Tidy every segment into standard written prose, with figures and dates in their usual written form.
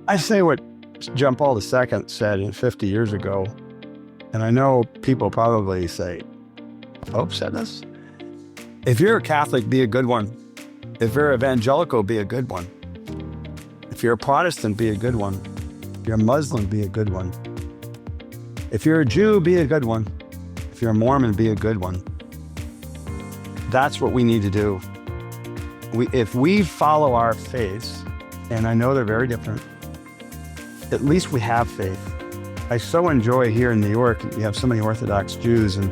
I say what John Paul II said 50 years ago, and I know people probably say, Pope said this? If you're a Catholic, be a good one. If you're evangelical, be a good one. If you're a Protestant, be a good one. If you're a Muslim, be a good one. If you're a Jew, be a good one. If you're a Mormon, be a good one. That's what we need to do. If we follow our faiths, and I know they're very different, at least we have faith. I so enjoy here in New York, we have so many Orthodox Jews, and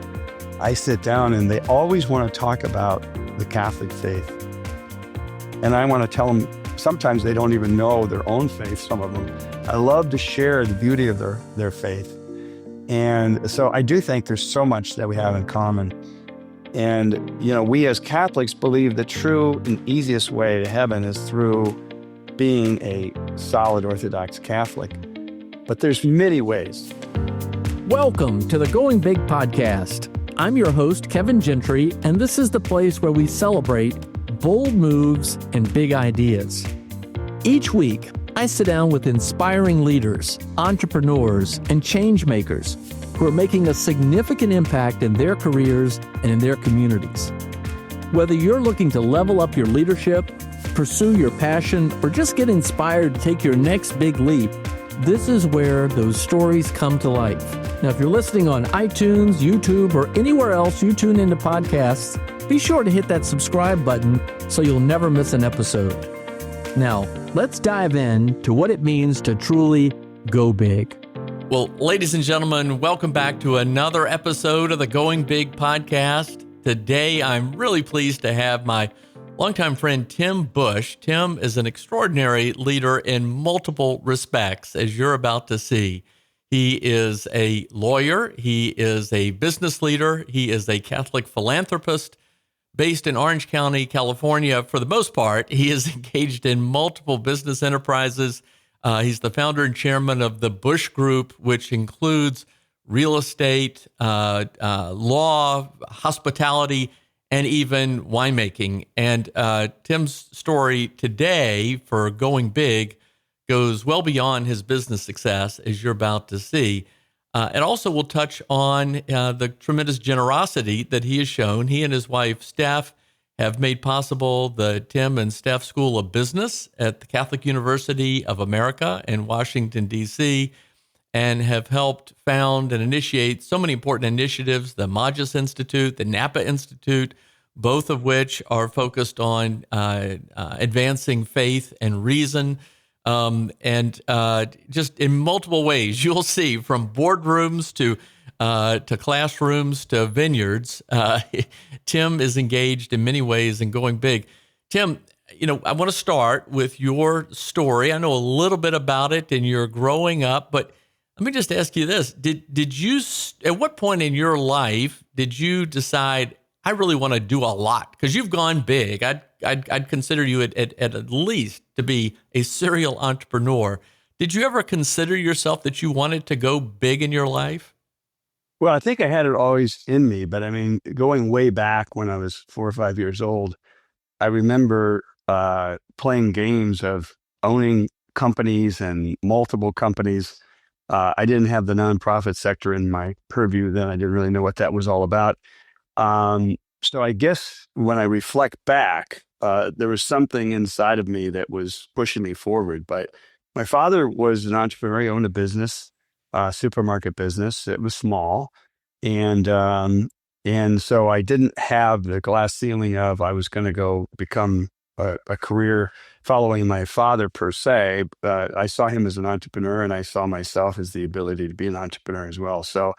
I sit down and they always want to talk about the Catholic faith. And I want to tell them, sometimes they don't even know their own faith, some of them. I love to share the beauty of their faith. And so I do think there's so much that we have in common. And, we as Catholics believe the true and easiest way to heaven is through being a solid Orthodox Catholic. But there's many ways. Welcome to the Going Big podcast. I'm your host, Kevin Gentry, and this is the place where we celebrate bold moves and big ideas. Each week, I sit down with inspiring leaders, entrepreneurs, and change makers who are making a significant impact in their careers and in their communities. Whether you're looking to level up your leadership, pursue your passion, or just get inspired to take your next big leap, this is where those stories come to life. Now, if you're listening on iTunes, YouTube, or anywhere else you tune into podcasts, be sure to hit that subscribe button so you'll never miss an episode. Now, let's dive in to what it means to truly go big. Well, ladies and gentlemen, welcome back to another episode of the Going Big podcast. Today, I'm really pleased to have my longtime friend, Tim Busch. Tim is an extraordinary leader in multiple respects, as you're about to see. He is a lawyer. He is a business leader. He is a Catholic philanthropist based in Orange County, California. For the most part, he is engaged in multiple business enterprises. He's the founder and chairman of the Busch Group, which includes real estate, law, hospitality, and even winemaking. And Tim's story today for Going Big goes well beyond his business success, as you're about to see. It also will touch on the tremendous generosity that he has shown. He and his wife, Steph, have made possible the Tim and Steph School of Business at the Catholic University of America in Washington, D.C., and have helped found and initiate so many important initiatives, the Magis Institute, the Napa Institute, both of which are focused on advancing faith and reason. And just in multiple ways, you'll see, from boardrooms to classrooms to vineyards, Tim is engaged in many ways in going big. Tim, I want to start with your story. I know a little bit about it and your growing up, but let me just ask you this. Did you, at what point in your life did you decide, I really want to do a lot? Because you've gone big. I'd consider you at least to be a serial entrepreneur. Did you ever consider yourself that you wanted to go big in your life? Well, I think I had it always in me, but I mean, going way back when I was 4 or 5 years old, I remember playing games of owning companies and multiple companies. I didn't have the nonprofit sector in my purview then. I didn't really know what that was all about. So I guess when I reflect back, there was something inside of me that was pushing me forward. But my father was an entrepreneur. He owned a business, supermarket business. It was small. And so I didn't have the glass ceiling of I was going to go become a career following my father per se. I saw him as an entrepreneur, and I saw myself as the ability to be an entrepreneur as well. So,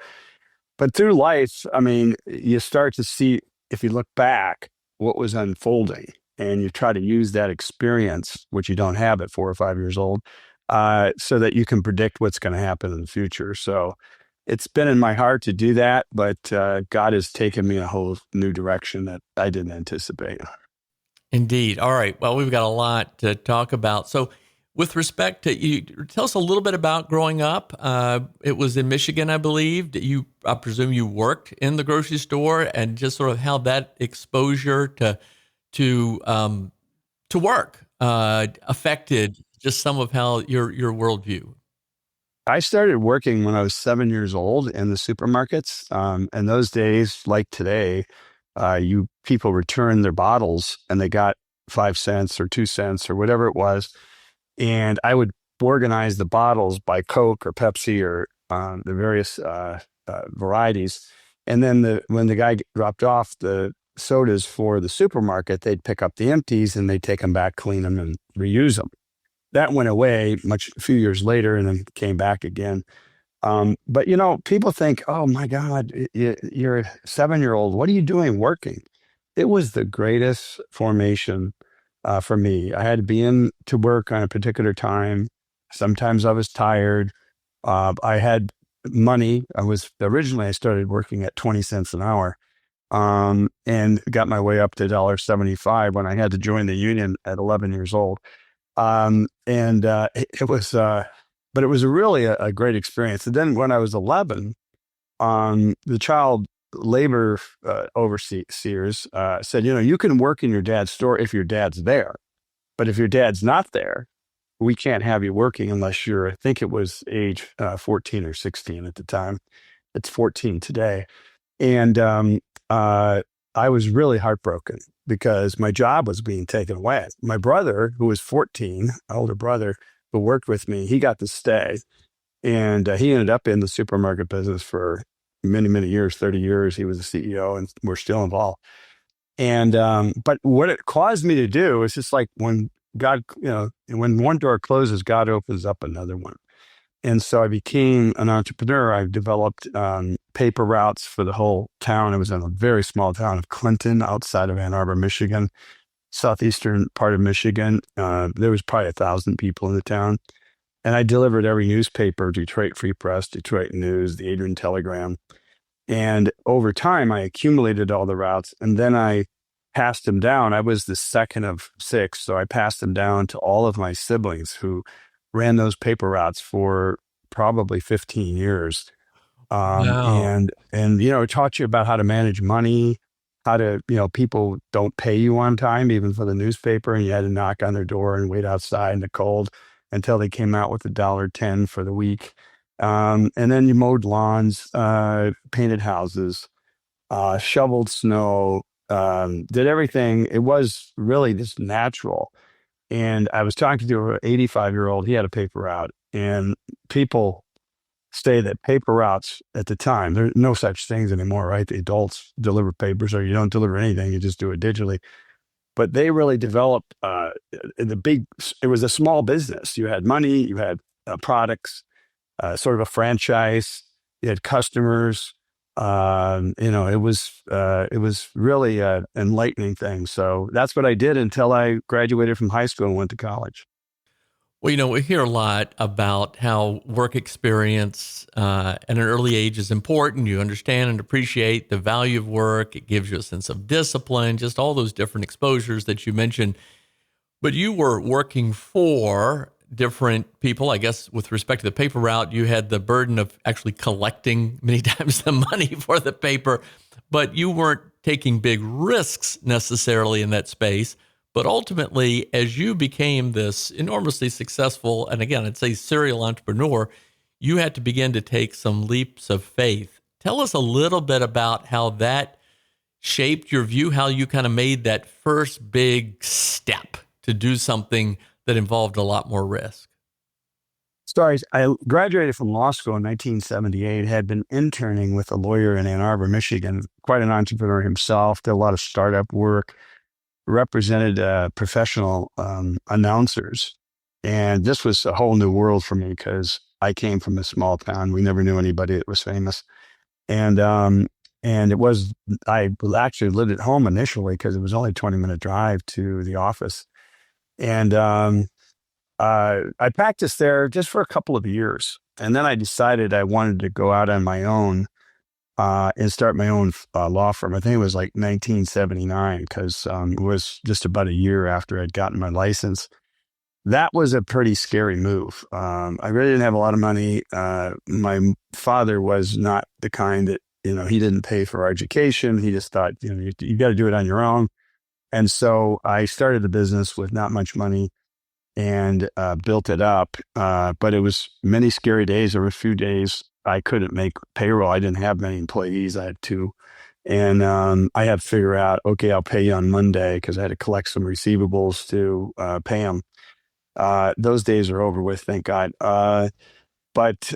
but through life, I mean, you start to see, if you look back, what was unfolding, and you try to use that experience, which you don't have at 4 or 5 years old, so that you can predict what's going to happen in the future. So it's been in my heart to do that, but God has taken me in a whole new direction that I didn't anticipate. Indeed. All right. Well, we've got a lot to talk about. So with respect to you, tell us a little bit about growing up. It was in Michigan, I believe. I presume you worked in the grocery store, and just sort of how that exposure to work affected just some of how your worldview. I started working when I was 7 years old in the supermarkets. And those days, like today, you people returned their bottles and they got 5 cents or 2 cents or whatever it was. And I would organize the bottles by Coke or Pepsi or the various varieties. And then when the guy dropped off the sodas for the supermarket, they'd pick up the empties and they'd take them back, clean them, and reuse them. That went away a few years later and then came back again. But people think, oh my God, you're a 7-year-old. What are you doing working? It was the greatest formation for me. I had to be in to work on a particular time. Sometimes I was tired. I had money. I started working at 20 cents an hour, and got my way up to $1.75 when I had to join the union at 11 years old. It was, but it was really a great experience. And then when I was 11, the child labor overseers said, you can work in your dad's store if your dad's there, but if your dad's not there, we can't have you working unless I think it was age 14 or 16 at the time. It's 14 today. And I was really heartbroken because my job was being taken away. My brother, who was 14, older brother, who worked with me, he got to stay. And he ended up in the supermarket business for many, many years, 30 years. He was the CEO and we're still involved. And but what it caused me to do is just like when God, when one door closes, God opens up another one. And so I became an entrepreneur. I developed paper routes for the whole town. It was in a very small town of Clinton outside of Ann Arbor, Michigan, southeastern part of Michigan. There was probably 1,000 people in the town. And I delivered every newspaper, Detroit Free Press, Detroit News, the Adrian Telegram. And over time, I accumulated all the routes and then I passed them down. I was the second of 6. So I passed them down to all of my siblings who ran those paper routes for probably 15 years. Wow. And it taught you about how to manage money, how to, people don't pay you on time, even for the newspaper. And you had to knock on their door and wait outside in the cold until they came out with $1.10 for the week. And then you mowed lawns, painted houses, shoveled snow, did everything. It was really just natural. And I was talking to an 85-year-old, he had a paper route. And people say that paper routes at the time, there's no such things anymore, right? The adults deliver papers or you don't deliver anything, you just do it digitally. But they really developed it was a small business. You had money, you had products, sort of a franchise, you had customers. It was really an enlightening thing. So that's what I did until I graduated from high school and went to college. Well, we hear a lot about how work experience at an early age is important. You understand and appreciate the value of work. It gives you a sense of discipline, just all those different exposures that you mentioned. But you were working for different people. I guess with respect to the paper route, you had the burden of actually collecting many times the money for the paper, but you weren't taking big risks necessarily in that space. But ultimately, as you became this enormously successful, and again, I'd say serial entrepreneur, you had to begin to take some leaps of faith. Tell us a little bit about how that shaped your view, how you kind of made that first big step to do something that involved a lot more risk. Sorry, I graduated from law school in 1978, had been interning with a lawyer in Ann Arbor, Michigan, quite an entrepreneur himself, did a lot of startup work, represented professional announcers. And this was a whole new world for me because I came from a small town. We never knew anybody that was famous. And I actually lived at home initially because it was only a 20-minute drive to the office. And I practiced there just for a couple of years. And then I decided I wanted to go out on my own and start my own law firm. I think it was like 1979 because it was just about a year after I'd gotten my license. That was a pretty scary move. I really didn't have a lot of money. My father was not the kind that, he didn't pay for our education. He just thought, you got to do it on your own. And so I started the business with not much money. and built it up. But it was many scary days. There were a few days I couldn't make payroll. I didn't have many employees. I had two. And I had to figure out, okay, I'll pay you on Monday because I had to collect some receivables to pay them. Those days are over with, thank God. But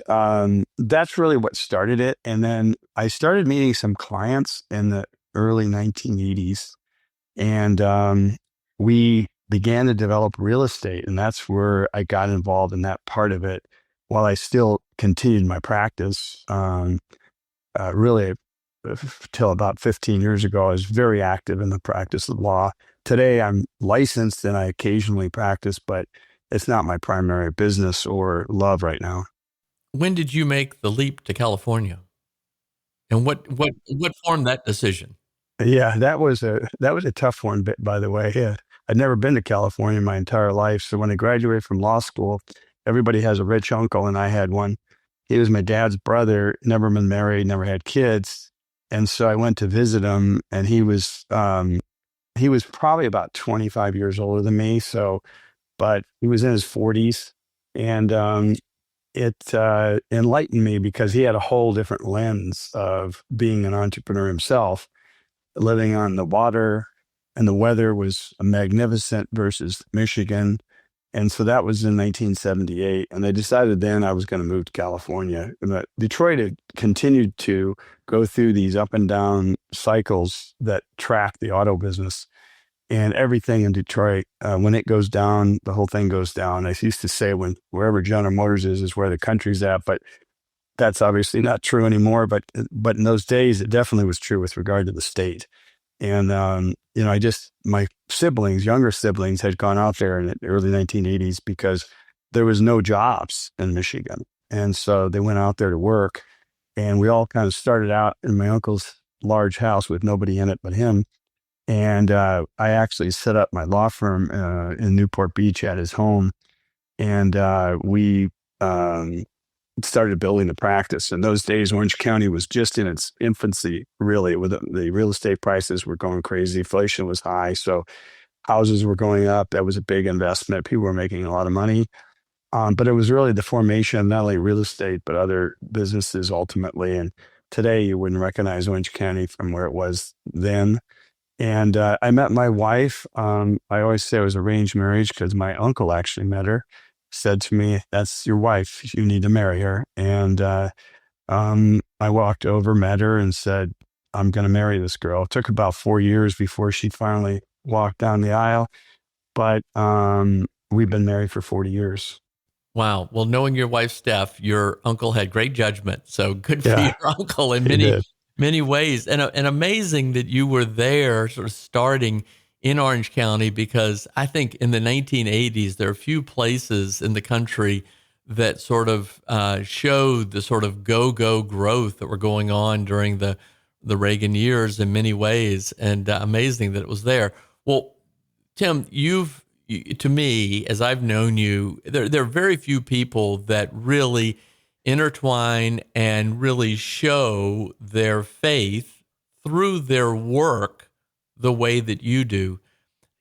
that's really what started it. And then I started meeting some clients in the early 1980s, and we began to develop real estate. And that's where I got involved in that part of it while I still continued my practice. Really, till about 15 years ago, I was very active in the practice of law. Today, I'm licensed and I occasionally practice, but it's not my primary business or love right now. When did you make the leap to California? And what formed that decision? Yeah, that was a tough one, by the way. Yeah. I'd never been to California my entire life. So when I graduated from law school, everybody has a rich uncle, and I had one. He was my dad's brother, never been married, never had kids. And so I went to visit him, and he was probably about 25 years older than me. So, but he was in his 40s, and it enlightened me because he had a whole different lens of being an entrepreneur himself, living on the water, and the weather was magnificent versus Michigan. And so that was in 1978. And I decided then I was going to move to California. But Detroit had continued to go through these up and down cycles that track the auto business. And everything in Detroit, when it goes down, the whole thing goes down. I used to say wherever General Motors is where the country's at, but that's obviously not true anymore. But in those days, it definitely was true with regard to the state. And, my younger siblings had gone out there in the early 1980s because there was no jobs in Michigan. And so they went out there to work, and we all kind of started out in my uncle's large house with nobody in it but him. And I actually set up my law firm in Newport Beach at his home. And we started building the practice. In those days, Orange County was just in its infancy, really. With the real estate prices were going crazy. Inflation was high. So houses were going up. That was a big investment. People were making a lot of money. But it was really the formation of not only real estate, but other businesses ultimately. And today, you wouldn't recognize Orange County from where it was then. And I met my wife. I always say it was arranged marriage because my uncle actually met her, said to me, "That's your wife. You need to marry her." And I walked over, met her, and said, "I'm going to marry this girl." It took about 4 years before she finally walked down the aisle. But we've been married for 40 years. Wow. Well, knowing your wife, Steph, your uncle had great judgment. So good for Yeah, your uncle in he did. many ways. And amazing that you were there sort of starting in Orange County, because I think in the 1980s, there are a few places in the country that sort of showed the sort of go-go growth that were going on during the Reagan years in many ways. And amazing that it was there. Well, Tim, to me, as I've known you, there are very few people that really intertwine and really show their faith through their work the way that you do.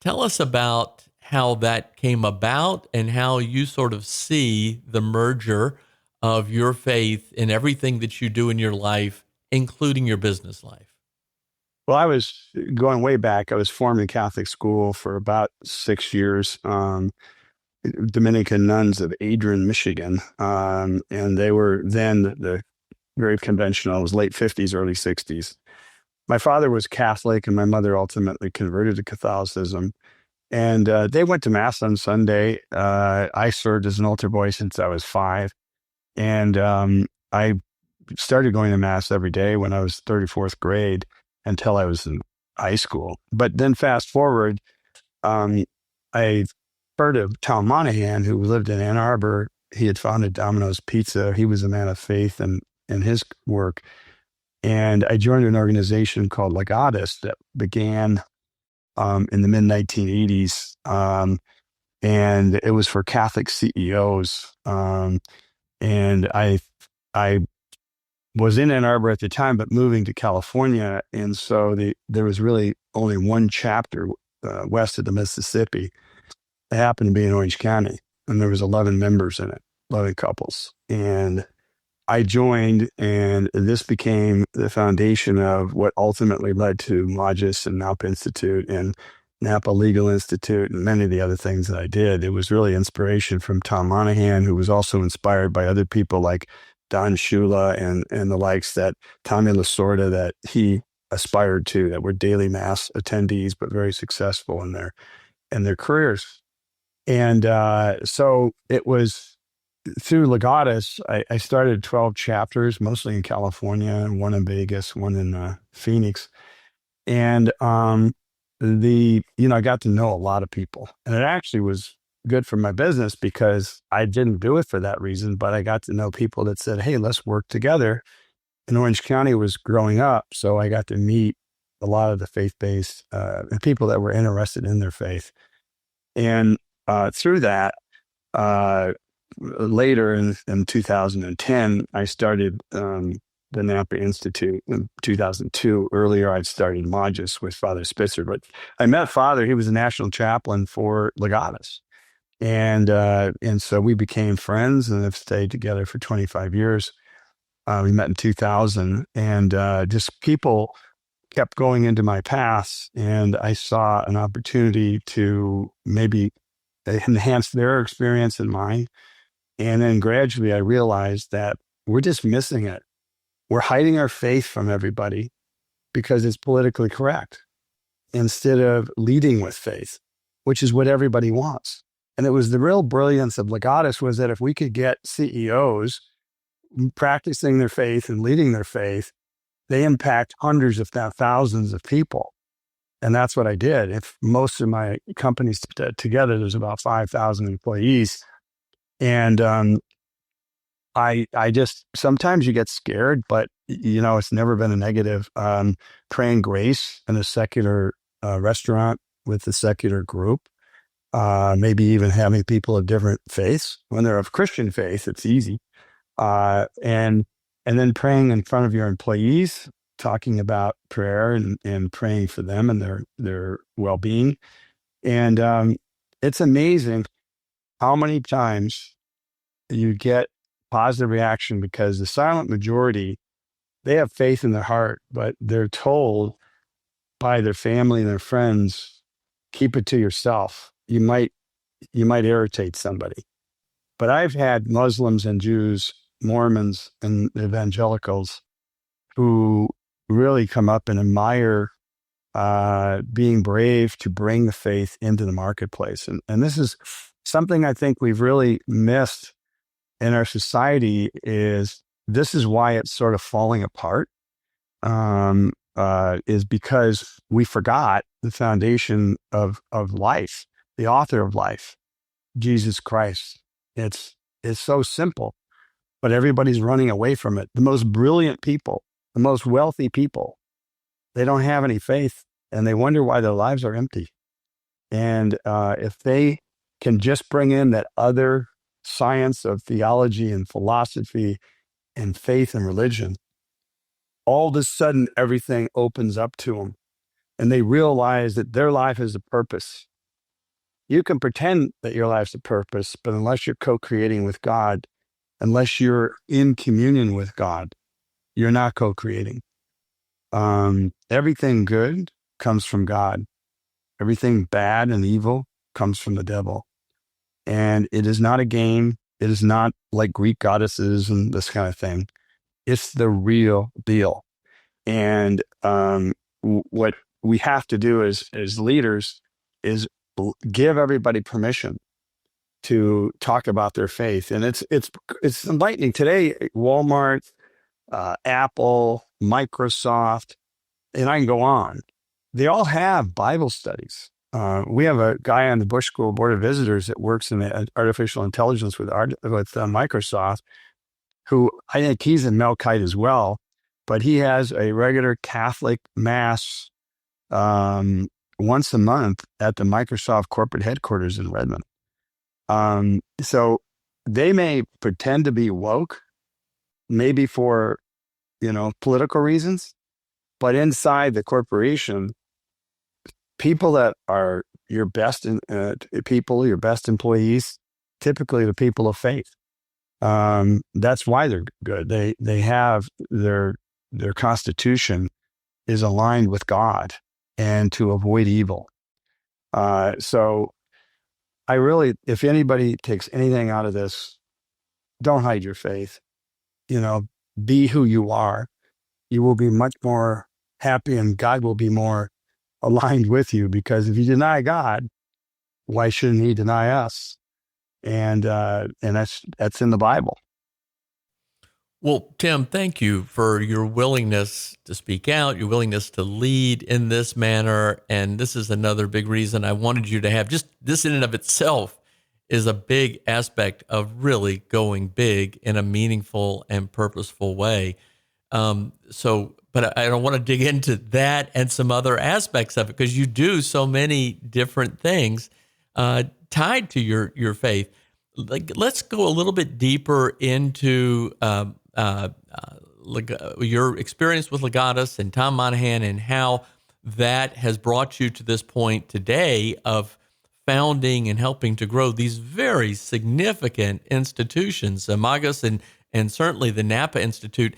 Tell us about how that came about and how you sort of see the merger of your faith in everything that you do in your life, including your business life. Well, I was going way back. I was formed in Catholic school for about 6 years. Dominican nuns of Adrian, Michigan. And they were then the very conventional. It was late 50s, early 60s. My father was Catholic, and my mother ultimately converted to Catholicism. And they went to Mass on Sunday. I served as an altar boy since I was 5. And I started going to Mass every day when I was 34th grade until I was in high school. But then fast forward, I heard of Tom Monahan, who lived in Ann Arbor. He had founded Domino's Pizza. He was a man of faith in his work. And I joined an organization called Legatus that began in the mid-1980s. And it was for Catholic CEOs. And I was in Ann Arbor at the time, but moving to California. And so there was really only one chapter west of the Mississippi. It happened to be in Orange County, and there was 11 members in it, 11 couples. And I joined, and this became the foundation of what ultimately led to Magis and Napa Institute and Napa Legal Institute and many of the other things that I did. It was really inspiration from Tom Monahan, who was also inspired by other people like Don Shula and the likes, that Tommy Lasorda, that he aspired to, that were daily mass attendees, but very successful in their careers. And so it was through Legatus, I started 12 chapters, mostly in California, and one in Vegas, one in Phoenix. And I got to know a lot of people. And it actually was good for my business because I didn't do it for that reason, but I got to know people that said, hey, let's work together. And Orange County was growing up, so I got to meet a lot of the faith-based people that were interested in their faith. And through that, later in 2010, I started the Napa Institute in 2002. Earlier, I'd started Magis with Father Spitzer. But I met Father. He was a national chaplain for Legatus. And so we became friends and have stayed together for 25 years. We met in 2000, and just people kept going into my paths, and I saw an opportunity to maybe enhance their experience and mine. And then gradually I realized that we're just missing it. We're hiding our faith from everybody because it's politically correct instead of leading with faith, which is what everybody wants. And it was the real brilliance of Legatus, was that if we could get CEOs practicing their faith and leading their faith, they impact hundreds, if not thousands of people. And that's what I did. If most of my companies together, there's about 5,000 employees. And I just, sometimes you get scared, but it's never been a negative. Praying grace in a secular restaurant with a secular group, maybe even having people of different faiths. When they're of Christian faith, it's easy. And then praying in front of your employees, talking about prayer and praying for them and their well-being. And it's amazing how many times you get positive reaction, because the silent majority, they have faith in their heart, but they're told by their family and their friends, keep it to yourself. You might irritate somebody. But I've had Muslims and Jews, Mormons and evangelicals who really come up and admire being brave to bring the faith into the marketplace. And this is something I think we've really missed in our society. This is why it's sort of falling apart, is because we forgot the foundation of life, the author of life, Jesus Christ. It's so simple, but everybody's running away from it. The most brilliant people, the most wealthy people, they don't have any faith, and they wonder why their lives are empty. And if they can just bring in that other science of theology and philosophy and faith and religion, all of a sudden everything opens up to them, and they realize that their life is a purpose. You can pretend that your life's a purpose, but unless you're co-creating with God, unless you're in communion with God, you're not co-creating. Everything good comes from God. Everything bad and evil comes from the devil. And it is not a game. It is not like Greek goddesses and this kind of thing. It's the real deal. And what we have to do as leaders is give everybody permission to talk about their faith. And it's enlightening. Today, Walmart, Apple, Microsoft, and I can go on. They all have Bible studies. We have a guy on the Busch School Board of Visitors that works in the artificial intelligence with Microsoft, who I think he's in Melkite as well, but he has a regular Catholic mass once a month at the Microsoft corporate headquarters in Redmond. So they may pretend to be woke, maybe for, political reasons, but inside the corporation, people that are your best people, your best employees, typically the people of faith. That's why they're good. They have their constitution is aligned with God and to avoid evil. So I really, if anybody takes anything out of this, don't hide your faith. Be who you are. You will be much more happy, and God will be more aligned with you, because if you deny God, why shouldn't he deny us? And that's in the Bible. Well, Tim, thank you for your willingness to speak out, your willingness to lead in this manner. And this is another big reason I wanted you to have. Just this in and of itself is a big aspect of really going big in a meaningful and purposeful way. But I don't want to dig into that and some other aspects of it, because you do so many different things tied to your faith. Like, let's go a little bit deeper into your experience with Legatus and Tom Monahan, and how that has brought you to this point today of founding and helping to grow these very significant institutions, Magis and certainly the Napa Institute.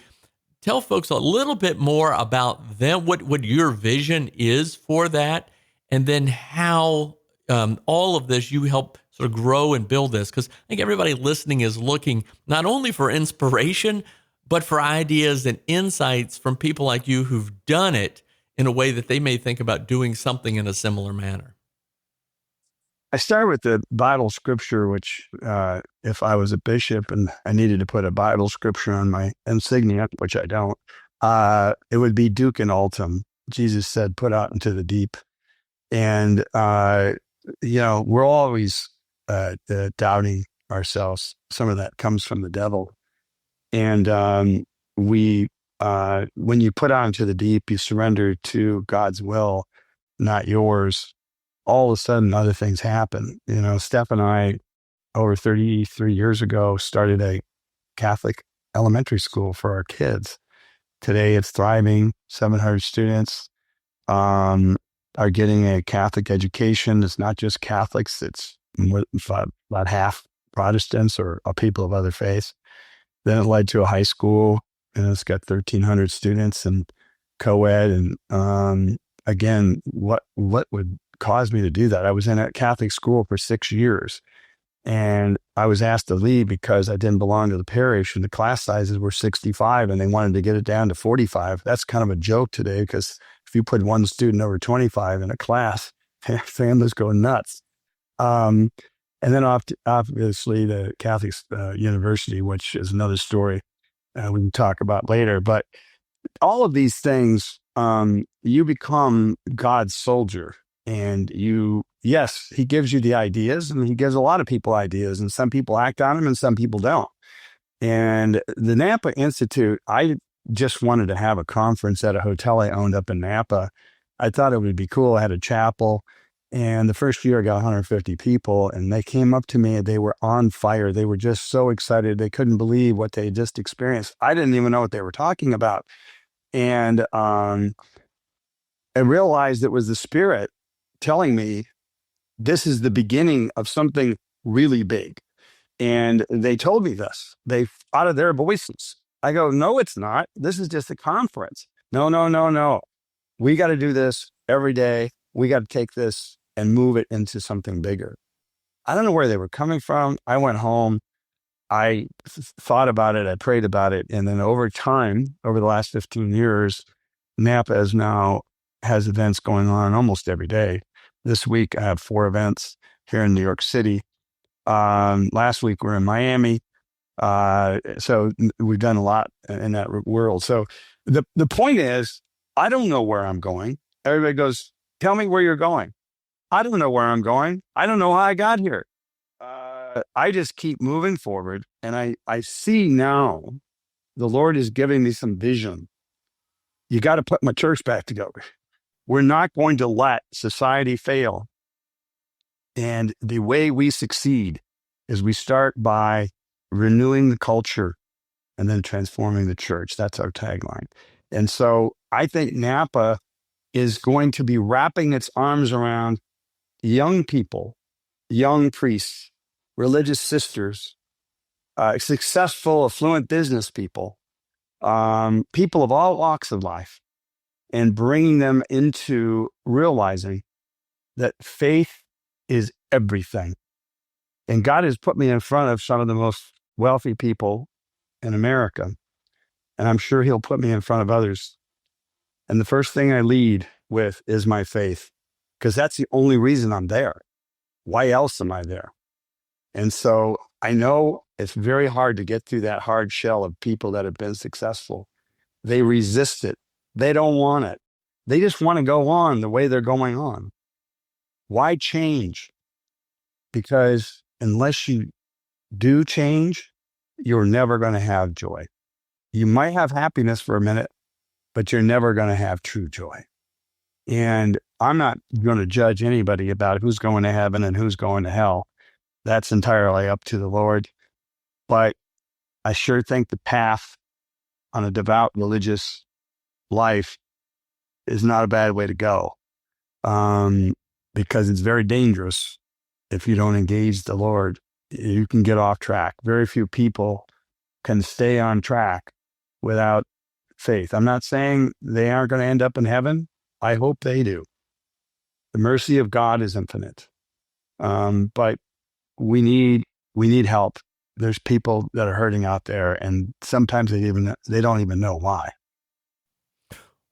Tell folks a little bit more about them, what your vision is for that, and then how all of this you help sort of grow and build this. Because I think everybody listening is looking not only for inspiration, but for ideas and insights from people like you who've done it in a way that they may think about doing something in a similar manner. I start with the Bible scripture, which if I was a bishop and I needed to put a Bible scripture on my insignia, which I don't, it would be Duc in Altum. Jesus said, put out into the deep. And, we're always doubting ourselves. Some of that comes from the devil. And when you put out into the deep, you surrender to God's will, not yours. All of a sudden, other things happen. Steph and I, over 33 years ago, started a Catholic elementary school for our kids. Today, it's thriving. 700 students are getting a Catholic education. It's not just Catholics. It's about half Protestants or people of other faiths. Then it led to a high school, and it's got 1,300 students and co-ed. And again, what would caused me to do that? I was in a Catholic school for 6 years, and I was asked to leave because I didn't belong to the parish, and the class sizes were 65, and they wanted to get it down to 45. That's kind of a joke today, because if you put one student over 25 in a class, families go nuts. And then obviously the Catholic University, which is another story we can talk about later. But all of these things, you become God's soldier. And yes, he gives you the ideas, and he gives a lot of people ideas, and some people act on them and some people don't. And the Napa Institute, I just wanted to have a conference at a hotel I owned up in Napa. I thought it would be cool. I had a chapel, and the first year I got 150 people, and they came up to me and they were on fire. They were just so excited. They couldn't believe what they just experienced. I didn't even know what they were talking about. And I realized it was the Spirit telling me this is the beginning of something really big. And they told me this. They out of their voices. I go, no, it's not. This is just a conference. No. We got to do this every day. We got to take this and move it into something bigger. I don't know where they were coming from. I went home. I thought about it. I prayed about it. And then over time, over the last 15 years, Napa has events going on almost every day. This week, I have 4 events here in New York City. Last week, we're in Miami. So we've done a lot in that world. So the point is, I don't know where I'm going. Everybody goes, tell me where you're going. I don't know where I'm going. I don't know how I got here. I just keep moving forward. And I see now the Lord is giving me some vision. You got to put my church back together. We're not going to let society fail. And the way we succeed is we start by renewing the culture and then transforming the church. That's our tagline. And so I think Napa is going to be wrapping its arms around young people, young priests, religious sisters, successful, affluent business people, people of all walks of life, and bringing them into realizing that faith is everything. And God has put me in front of some of the most wealthy people in America, and I'm sure he'll put me in front of others. And the first thing I lead with is my faith, because that's the only reason I'm there. Why else am I there? And so I know it's very hard to get through that hard shell of people that have been successful. They resist it. They don't want it. They just want to go on the way they're going on. Why change? Because unless you do change, you're never going to have joy. You might have happiness for a minute, but you're never going to have true joy. And I'm not going to judge anybody about who's going to heaven and who's going to hell. That's entirely up to the Lord. But I sure think the path on a devout religious life is not a bad way to go, because it's very dangerous if you don't engage the Lord. You can get off track. Very few people can stay on track without faith. I'm not saying they aren't going to end up in heaven. I hope they do. The mercy of God is infinite. But we need help. There's people that are hurting out there, and sometimes they don't even know why.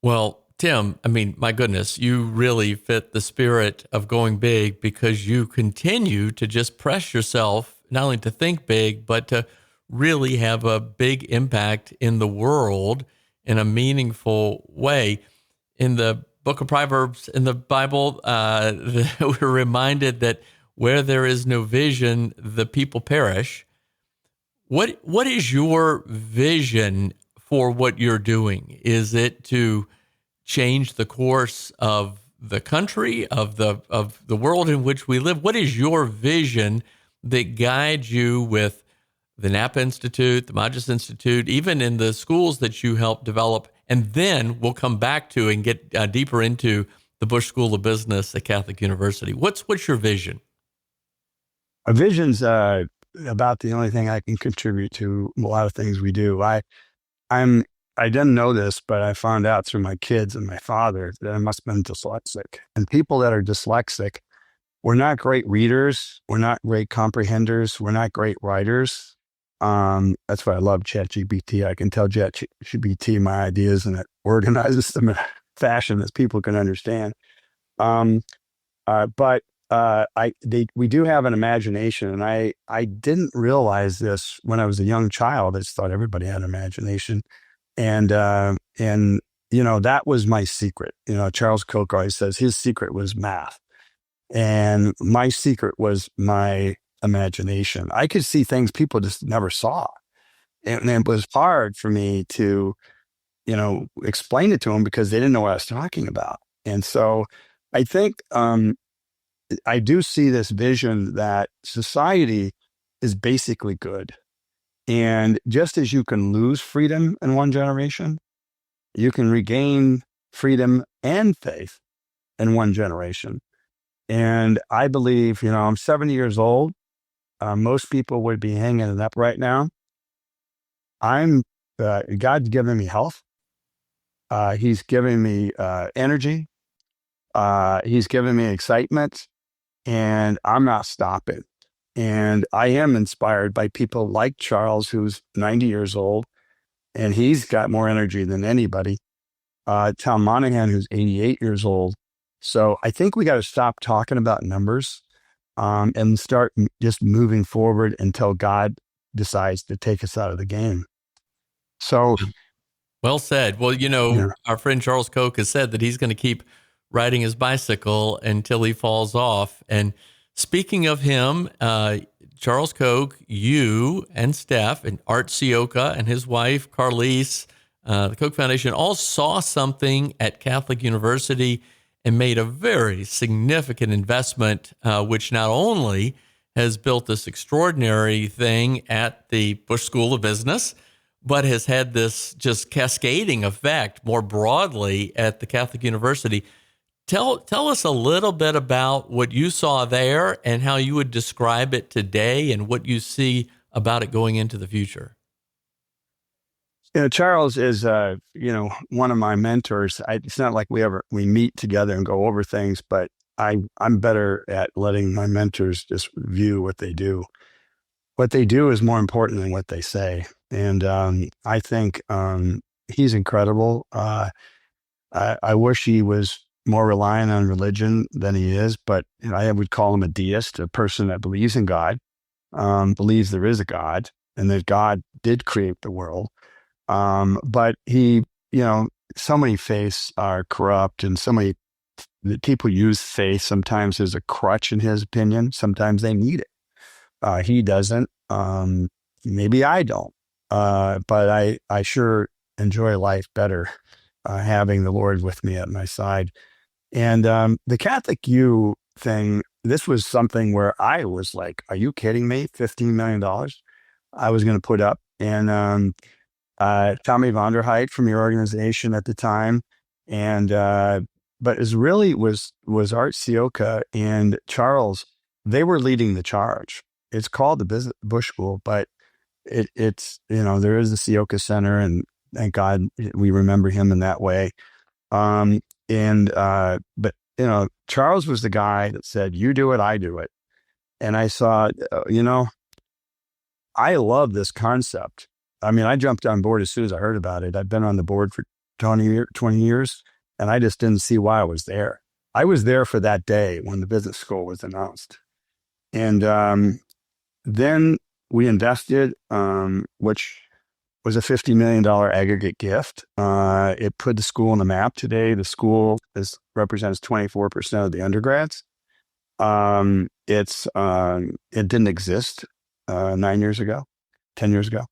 Well, Tim, I mean, my goodness, you really fit the spirit of going big, because you continue to just press yourself not only to think big, but to really have a big impact in the world in a meaningful way. In the book of Proverbs in the Bible, we're reminded that where there is no vision, the people perish. What is your vision for what you're doing? Is it to change the course of the country, of the world in which we live? What is your vision that guides you with the Napa Institute, the Magis Institute, even in the schools that you help develop? And then we'll come back to and get deeper into the Busch School of Business at Catholic University. What's your vision? A vision's about the only thing I can contribute to a lot of things we do. I didn't know this, but I found out through my kids and my father that I must have been dyslexic. And people that are dyslexic, we're not great readers. We're not great comprehenders. We're not great writers. That's why I love ChatGPT. I can tell ChatGPT my ideas, and it organizes them in a fashion that people can understand. But we do have an imagination, and I didn't realize this when I was a young child. I just thought everybody had an imagination, and that was my secret. Charles Koch always says his secret was math, and my secret was my imagination. I could see things people just never saw, and it was hard for me to explain it to them because they didn't know what I was talking about. And so I think I do see this vision that society is basically good. And just as you can lose freedom in one generation, you can regain freedom and faith in one generation. And I believe, I'm 70 years old. Most people would be hanging it up right now. God's given me health. He's given me energy. He's given me excitement. And I'm not stopping. And I am inspired by people like Charles, who's 90 years old, and he's got more energy than anybody. Tom Monahan, who's 88 years old. So I think we got to stop talking about numbers and start just moving forward until God decides to take us out of the game. So, well said. Well, our friend Charles Koch has said that he's going to keep riding his bicycle until he falls off. And speaking of him, Charles Koch, you and Steph and Art Sioka and his wife, Carlise, the Koch Foundation, all saw something at Catholic University and made a very significant investment, which not only has built this extraordinary thing at the Busch School of Business, but has had this just cascading effect more broadly at the Catholic University. Tell us a little bit about what you saw there and how you would describe it today and what you see about it going into the future. Charles is, one of my mentors. It's not like we meet together and go over things, but I'm better at letting my mentors just view what they do. What they do is more important than what they say. And I think he's incredible. I wish he was more reliant on religion than he is, but I would call him a deist, a person that believes in God, believes there is a God, and that God did create the world. But he, so many faiths are corrupt, and so many people use faith sometimes as a crutch, in his opinion. Sometimes they need it. He doesn't. Maybe I don't. But I sure enjoy life better having the Lord with me at my side. And the Catholic U thing, this was something where I was like, are you kidding me? $15 million I was going to put up. And Tommy Vonderheit from your organization at the time. And but it really was Art Sioka and Charles. They were leading the charge. It's called the Busch School, but it's there is the Sioka Center, and thank God we remember him in that way. But Charles was the guy that said, "You do it, I do it," and I saw, I love this concept. I mean, I jumped on board as soon as I heard about it. I've been on the board for 20 years, and I just didn't see why I was there. I was there for that day when the business school was announced. And then we invested, which was a $50 million aggregate gift. It put the school on the map today. The school represents 24% of the undergrads. It didn't exist 9 years ago, 10 years ago.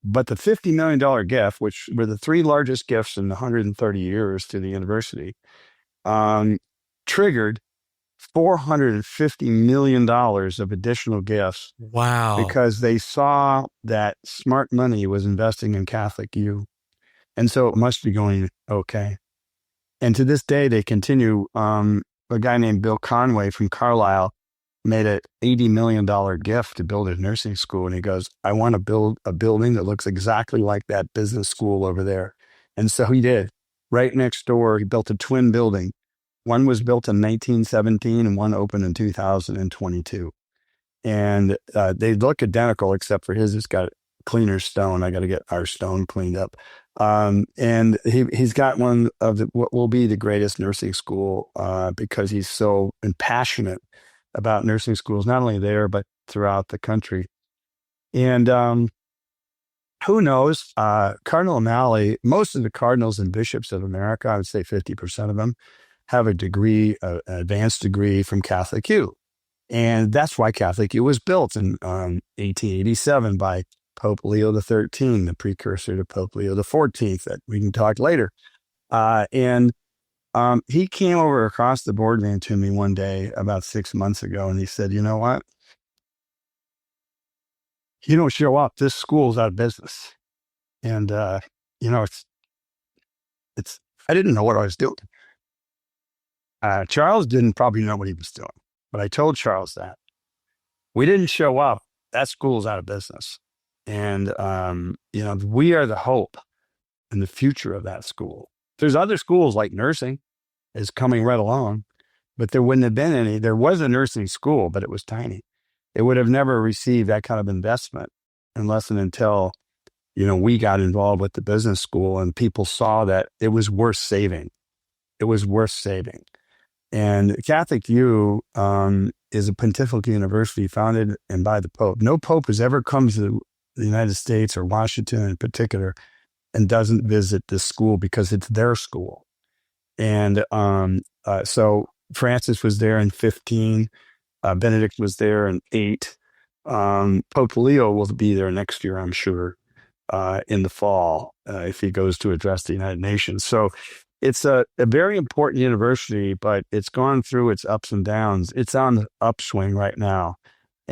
But the $50 million gift, which were the three largest gifts in 130 years to the university, triggered $450 million of additional gifts. Wow. Because they saw that smart money was investing in Catholic U. And so it must be going okay. And to this day, they continue. A guy named Bill Conway from Carlisle made an $80 million gift to build a nursing school. And he goes, I want to build a building that looks exactly like that business school over there. And so he did. Right next door, he built a twin building. One was built in 1917 and one opened in 2022. And they look identical, except for his, it's got cleaner stone. I got to get our stone cleaned up. And he's got one of what will be the greatest nursing school because he's so passionate about nursing schools, not only there, but throughout the country. And who knows? Cardinal O'Malley, most of the cardinals and bishops of America, I would say 50% of them, have a degree, an advanced degree from Catholic U. And that's why Catholic U was built in 1887 by Pope Leo XIII, the precursor to Pope Leo XIV, that we can talk later. He came over across the boardroom to me one day about 6 months ago, and he said, you know what? You don't show up, this school's out of business. And, it's I didn't know what I was doing. Charles didn't probably know what he was doing, but I told Charles that. We didn't show up, that school's out of business. And, we are the hope and the future of that school. There's other schools like nursing is coming right along, but there wouldn't have been any. There was a nursing school, but it was tiny. It would have never received that kind of investment unless and until, we got involved with the business school and people saw that it was worth saving. It was worth saving. And Catholic U is a pontifical university founded and by the Pope. No Pope has ever come to the United States or Washington in particular and doesn't visit this school because it's their school. And so Francis was there in 15. Benedict was there in 8. Pope Leo will be there next year, I'm sure, in the fall, if he goes to address the United Nations. So it's a very important university, but it's gone through its ups and downs. It's on the upswing right now.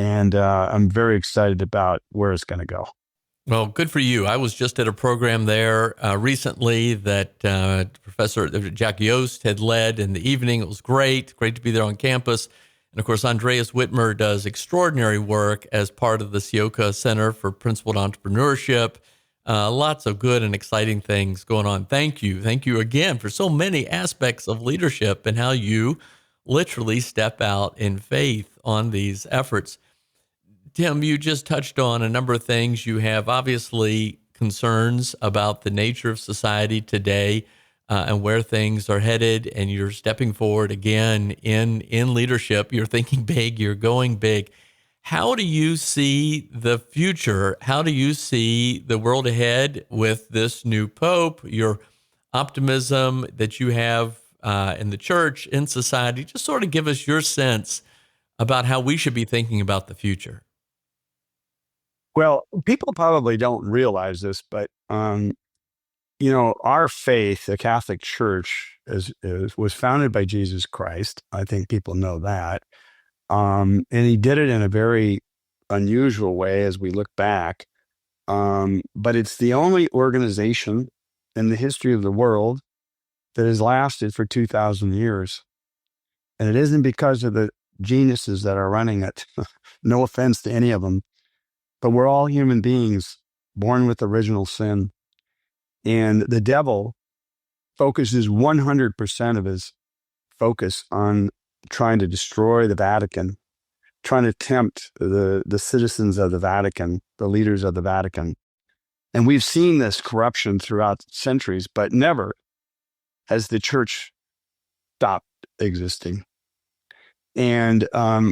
And I'm very excited about where it's going to go. Well, good for you. I was just at a program there recently that Professor Jack Yost had led in the evening. It was great to be there on campus. And of course, Andreas Whitmer does extraordinary work as part of the Sioka Center for Principled Entrepreneurship. Lots of good and exciting things going on. Thank you. Thank you again for so many aspects of leadership and how you literally step out in faith on these efforts. Tim, you just touched on a number of things. You have obviously concerns about the nature of society today and where things are headed, and you're stepping forward again in leadership. You're thinking big, you're going big. How do you see the future? How do you see the world ahead with this new pope, your optimism that you have in the church, in society? Just sort of give us your sense about how we should be thinking about the future. Well, people probably don't realize this, but our faith, the Catholic Church, was founded by Jesus Christ. I think people know that, and he did it in a very unusual way as we look back. But it's the only organization in the history of the world that has lasted for 2,000 years, and it isn't because of the geniuses that are running it. No offense to any of them. But we're all human beings born with original sin. And the devil focuses 100% of his focus on trying to destroy the Vatican, trying to tempt the citizens of the Vatican, the leaders of the Vatican. And we've seen this corruption throughout centuries, but never has the church stopped existing. And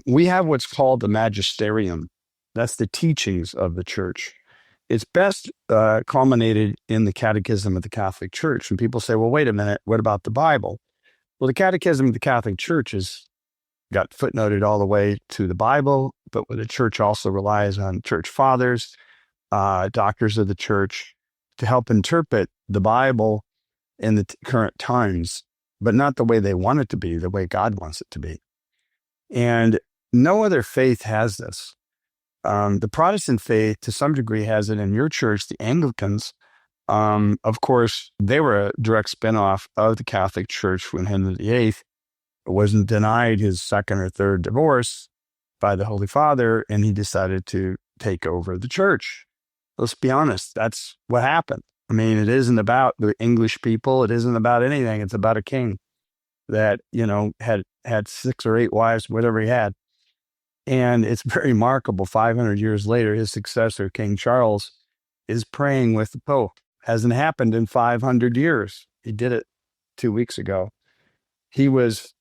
we have what's called the magisterium. That's the teachings of the church. It's best culminated in the Catechism of the Catholic Church. And people say, well, wait a minute, what about the Bible? Well, the Catechism of the Catholic Church has got footnoted all the way to the Bible, but the church also relies on church fathers, doctors of the church, to help interpret the Bible in the current times, but not the way they want it to be, the way God wants it to be. And no other faith has this. The Protestant faith, to some degree, has it in your church. The Anglicans, of course, they were a direct spinoff of the Catholic Church when Henry VIII wasn't denied his second or third divorce by the Holy Father, and he decided to take over the church. Let's be honest, that's what happened. I mean, it isn't about the English people. It isn't about anything. It's about a king that, had 6 or 8 wives, whatever he had. And it's very remarkable. 500 years later, his successor, King Charles, is praying with the Pope. Hasn't happened in 500 years. He did it 2 weeks ago. He was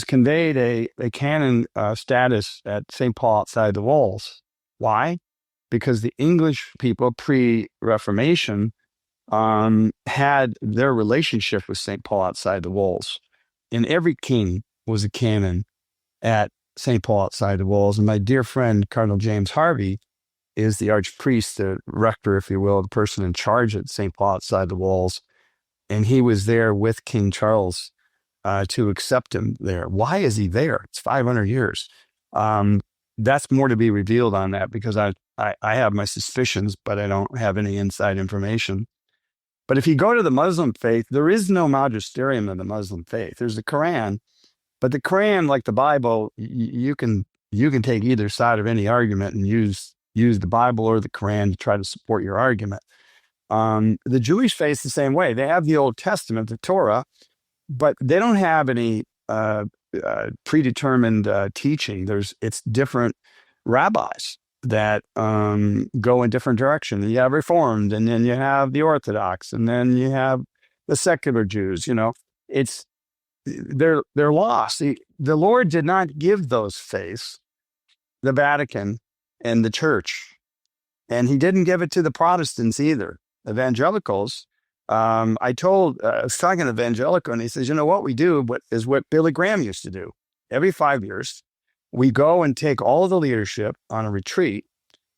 conveyed a canon status at St. Paul outside the walls. Why? Because the English people pre-Reformation had their relationship with St. Paul outside the walls. And every king was a canon at St. Paul outside the walls. And my dear friend, Cardinal James Harvey, is the archpriest, the rector, if you will, the person in charge at St. Paul outside the walls. And he was there with King Charles to accept him there. Why is he there? It's 500 years. That's more to be revealed on that, because I have my suspicions, but I don't have any inside information. But if you go to the Muslim faith, there is no magisterium in the Muslim faith. There's the Quran. But the Quran, like the Bible, you can take either side of any argument and use the Bible or the Quran to try to support your argument. The Jewish faith is the same way. They have the Old Testament, the Torah, but they don't have any predetermined teaching. It's different rabbis that go in different directions. You have Reformed, and then you have the Orthodox, and then you have the secular Jews. They're lost. The Lord did not give those faiths, the Vatican and the church. And he didn't give it to the Protestants either. Evangelicals, I was talking to an evangelical, and he says, what we do is what Billy Graham used to do. Every 5 years, we go and take all of the leadership on a retreat,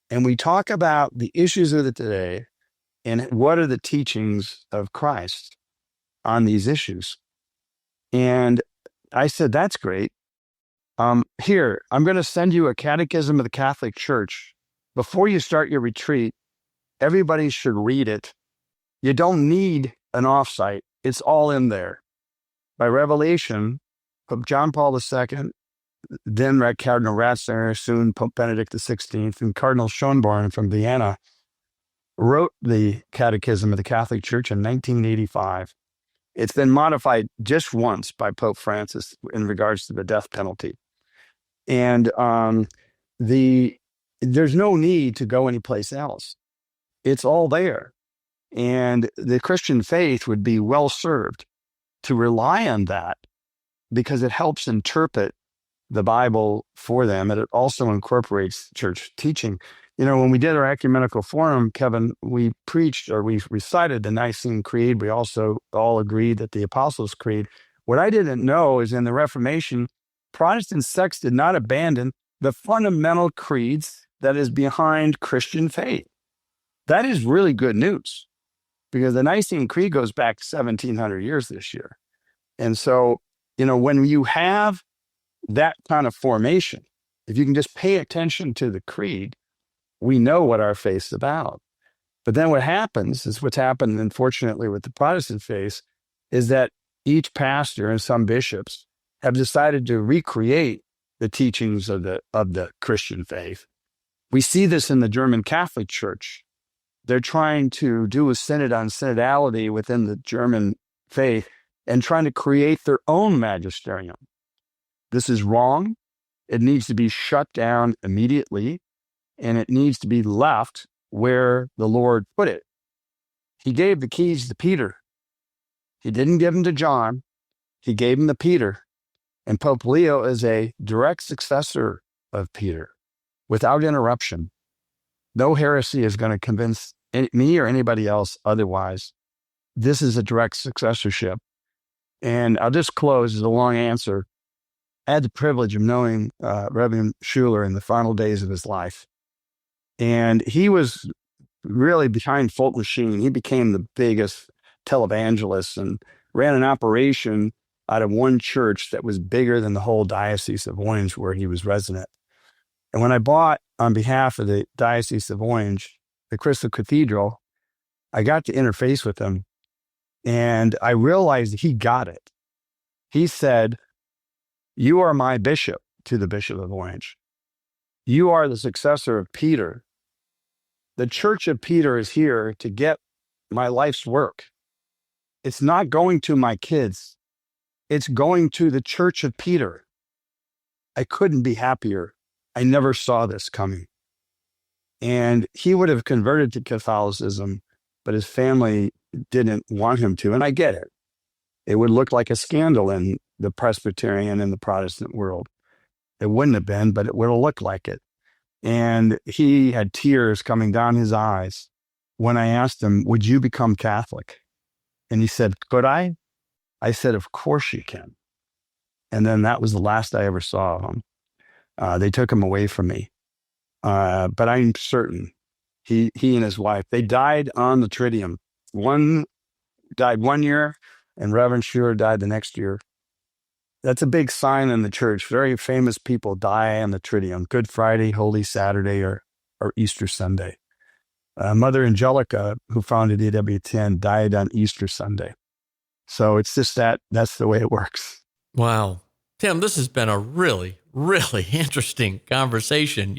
and we talk about the issues of the today and what are the teachings of Christ on these issues. And I said, that's great. Here, I'm going to send you a catechism of the Catholic Church. Before you start your retreat, everybody should read it. You don't need an offsite. It's all in there. By revelation, Pope John Paul II, then Cardinal Ratzinger, soon Pope Benedict XVI, and Cardinal Schönborn from Vienna wrote the Catechism of the Catholic Church in 1985. It's been modified just once by Pope Francis in regards to the death penalty. And there's no need to go anyplace else. It's all there. And the Christian faith would be well served to rely on that because it helps interpret the Bible for them. And it also incorporates church teaching. You know, when we did our ecumenical forum, Kevin, we preached or we recited the Nicene Creed. We also all agreed that the Apostles' Creed. What I didn't know is in the Reformation, Protestant sects did not abandon the fundamental creeds that is behind Christian faith. That is really good news because the Nicene Creed goes back 1,700 years this year. And so, you know, when you have that kind of formation, if you can just pay attention to the creed, we know what our faith's about. But then what happens is what's happened, unfortunately, with the Protestant faith is that each pastor and some bishops have decided to recreate the teachings of the Christian faith. We see this in the German Catholic Church. They're trying to do a synod on synodality within the German faith and trying to create their own magisterium. This is wrong. It needs to be shut down immediately, and it needs to be left where the Lord put it. He gave the keys to Peter. He didn't give them to John. He gave them to Peter. And Pope Leo is a direct successor of Peter without interruption. No heresy is going to convince me or anybody else otherwise. This is a direct successorship. And I'll just close as a long answer. I had the privilege of knowing Reverend Schuler in the final days of his life. And he was really behind Fulton Sheen. He became the biggest televangelist and ran an operation out of one church that was bigger than the whole Diocese of Orange where he was resident. And when I bought, on behalf of the Diocese of Orange, the Crystal Cathedral, I got to interface with him. And I realized that he got it. He said, "You are my bishop," to the Bishop of Orange. "You are the successor of Peter. The Church of Peter is here to get my life's work. It's not going to my kids. It's going to the Church of Peter." I couldn't be happier. I never saw this coming. And he would have converted to Catholicism, but his family didn't want him to. And I get it. It would look like a scandal in the Presbyterian and the Protestant world. It wouldn't have been, but it would have looked like it. And he had tears coming down his eyes when I asked him, "Would you become Catholic?" And he said, "Could I?" I said, "Of course you can." And then that was the last I ever saw of him. They took him away from me. But I'm certain he and his wife, they died on the Triduum. One died 1 year and Reverend Schuler died the next year. That's a big sign in the church. Very famous people die on the Triduum, Good Friday, Holy Saturday, or Easter Sunday. Mother Angelica, who founded EWTN, died on Easter Sunday. So it's just that's the way it works. Wow. Tim, this has been a really, really interesting conversation.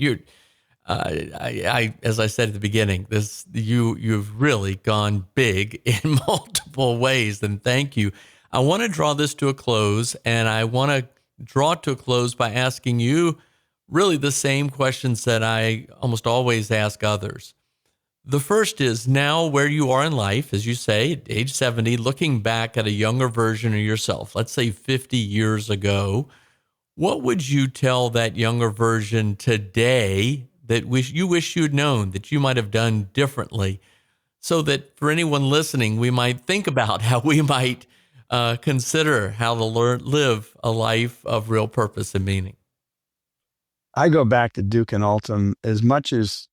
As I said at the beginning, you've really gone big in multiple ways, and thank you. I want to draw this to a close, and I want to draw it to a close by asking you really the same questions that I almost always ask others. The first is, now where you are in life, as you say, at age 70, looking back at a younger version of yourself, let's say 50 years ago, what would you tell that younger version today that you wish you'd known, that you might have done differently, so that for anyone listening, we might think about how we might consider how to live a life of real purpose and meaning? I go back to Duke and Altum. As much as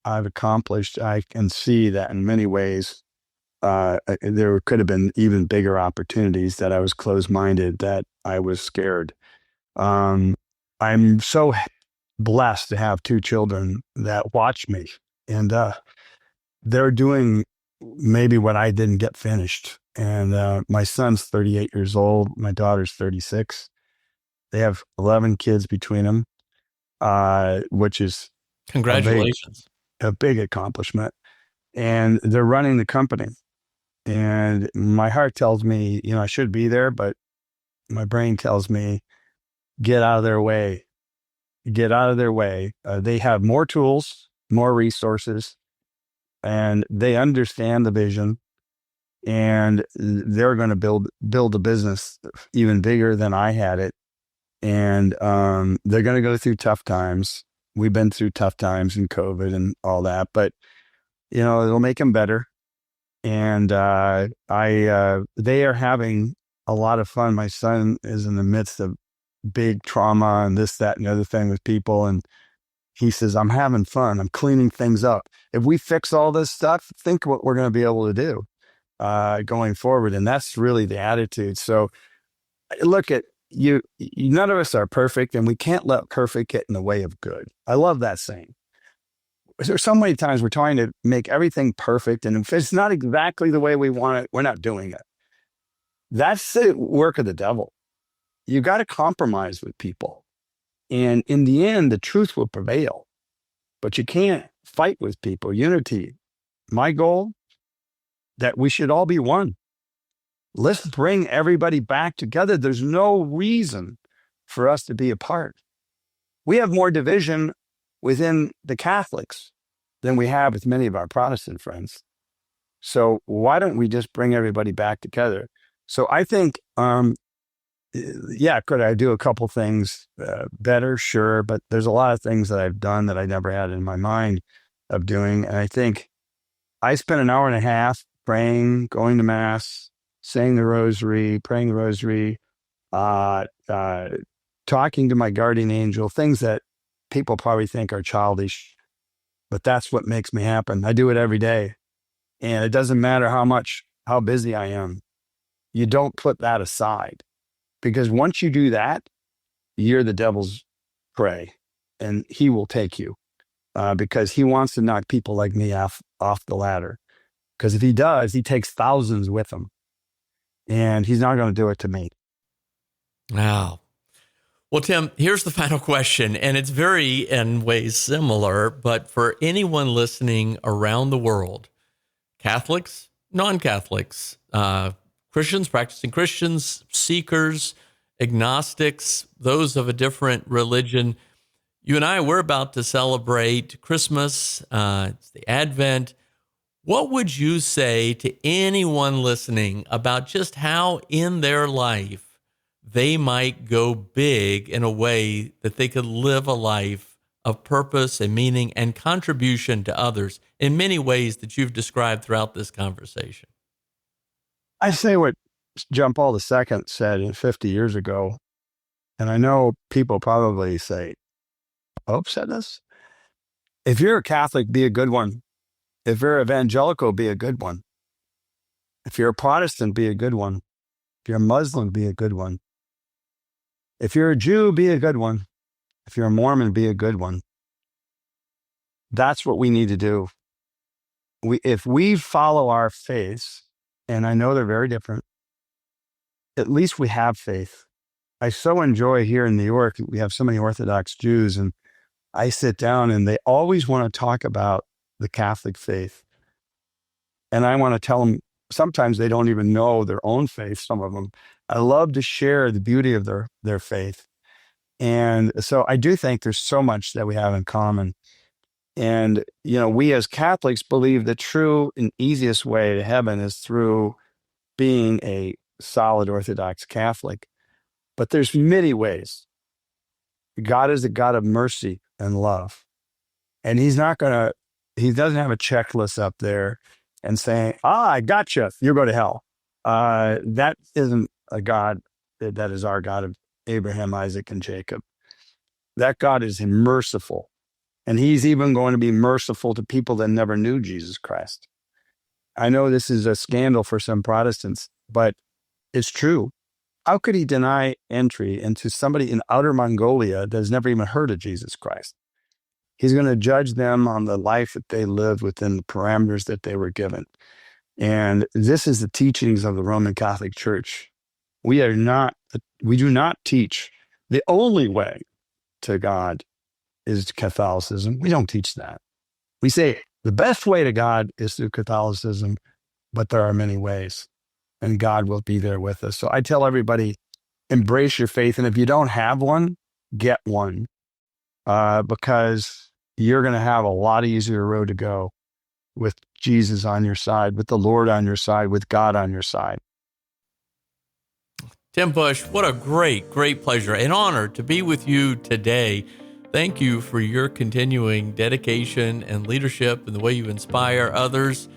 I've accomplished, I can see that in many ways there could have been even bigger opportunities, that I was closed-minded, that I was scared. I'm so blessed to have two children that watch me, and they're doing maybe what I didn't get finished. And my son's 38 years old. My daughter's 36. They have 11 kids between them, which is Congratulations. a big accomplishment. And they're running the company. And my heart tells me, I should be there, but my brain tells me, get out of their way. Get out of their way. They have more tools, more resources, and they understand the vision. And they're going to build a business even bigger than I had it. And they're going to go through tough times. We've been through tough times in COVID and all that, but it'll make them better. And they are having a lot of fun. My son is in the midst of big trauma and this, that, and the other thing with people. And he says, I'm having fun. I'm cleaning things up. If we fix all this stuff, think what we're going to be able to do going forward. And that's really the attitude. So look at you. None of us are perfect, and we can't let perfect get in the way of good. I love that saying. There's so many times we're trying to make everything perfect, and if it's not exactly the way we want it, we're not doing it. That's the work of the devil. You got to compromise with people. And in the end, the truth will prevail. But you can't fight with people. Unity. My goal, that we should all be one. Let's bring everybody back together. There's no reason for us to be apart. We have more division within the Catholics than we have with many of our Protestant friends. So why don't we just bring everybody back together? So I think, could I do a couple things better? Sure. But there's a lot of things that I've done that I never had in my mind of doing. And I think I spent an hour and a half praying, going to mass, saying the rosary, praying the rosary, talking to my guardian angel, things that people probably think are childish, but that's what makes me happen. I do it every day. And it doesn't matter how busy I am. You don't put that aside, because once you do that, you're the devil's prey, and he will take you because he wants to knock people like me off the ladder. Because if he does, he takes thousands with him, and he's not going to do it to me. Wow. Well, Tim, here's the final question, and it's very, in ways, similar, but for anyone listening around the world, Catholics, non-Catholics, Christians, practicing Christians, seekers, agnostics, those of a different religion, you and I, we're about to celebrate Christmas, it's the Advent. What would you say to anyone listening about just how in their life they might go big in a way that they could live a life of purpose and meaning and contribution to others in many ways that you've described throughout this conversation? I say what John Paul II said 50 years ago, and I know people probably say, Pope said this? If you're a Catholic, be a good one. If you're evangelical, be a good one. If you're a Protestant, be a good one. If you're a Muslim, be a good one. If you're a Jew, be a good one. If you're a Mormon, be a good one. That's what we need to do. If we follow our faith, and I know they're very different, at least we have faith. I so enjoy here in New York, we have so many Orthodox Jews, and I sit down and they always want to talk about the Catholic faith. And I want to tell them, sometimes they don't even know their own faith, some of them. I love to share the beauty of their faith. And so I do think there's so much that we have in common. And, we as Catholics believe the true and easiest way to heaven is through being a solid Orthodox Catholic. But there's many ways. God is a God of mercy and love. And he doesn't have a checklist up there and saying, I gotcha, you're going to hell. That isn't a God that is our God of Abraham, Isaac, and Jacob. That God is merciful. And he's even going to be merciful to people that never knew Jesus Christ. I know this is a scandal for some Protestants, but it's true. How could he deny entry into somebody in outer Mongolia that has never even heard of Jesus Christ? He's going to judge them on the life that they lived within the parameters that they were given. And this is the teachings of the Roman Catholic Church. We do not teach the only way to God is Catholicism. We don't teach that. We say the best way to God is through Catholicism, but there are many ways, and God will be there with us. So I tell everybody, embrace your faith. And if you don't have one, get one, because you're going to have a lot easier road to go with Jesus on your side, with the Lord on your side, with God on your side. Tim Busch, what a great pleasure and honor to be with you today. Thank you for your continuing dedication and leadership and the way you inspire others.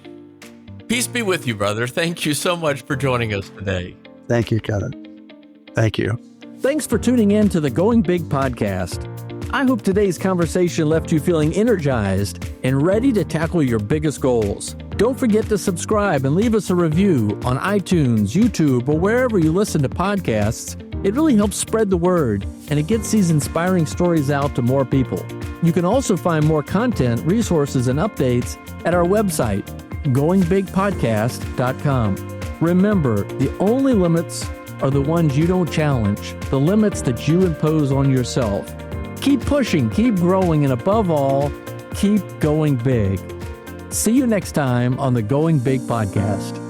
Peace be with you, brother. Thank you so much for joining us today. Thank you, Kevin. Thank you. Thanks for tuning in to the Going Big podcast. I hope today's conversation left you feeling energized and ready to tackle your biggest goals. Don't forget to subscribe and leave us a review on iTunes, YouTube, or wherever you listen to podcasts. It really helps spread the word, and it gets these inspiring stories out to more people. You can also find more content, resources, and updates at our website, goingbigpodcast.com. Remember, the only limits are the ones you don't challenge, the limits that you impose on yourself. Keep pushing, keep growing, and above all, keep going big. See you next time on the Going Big podcast.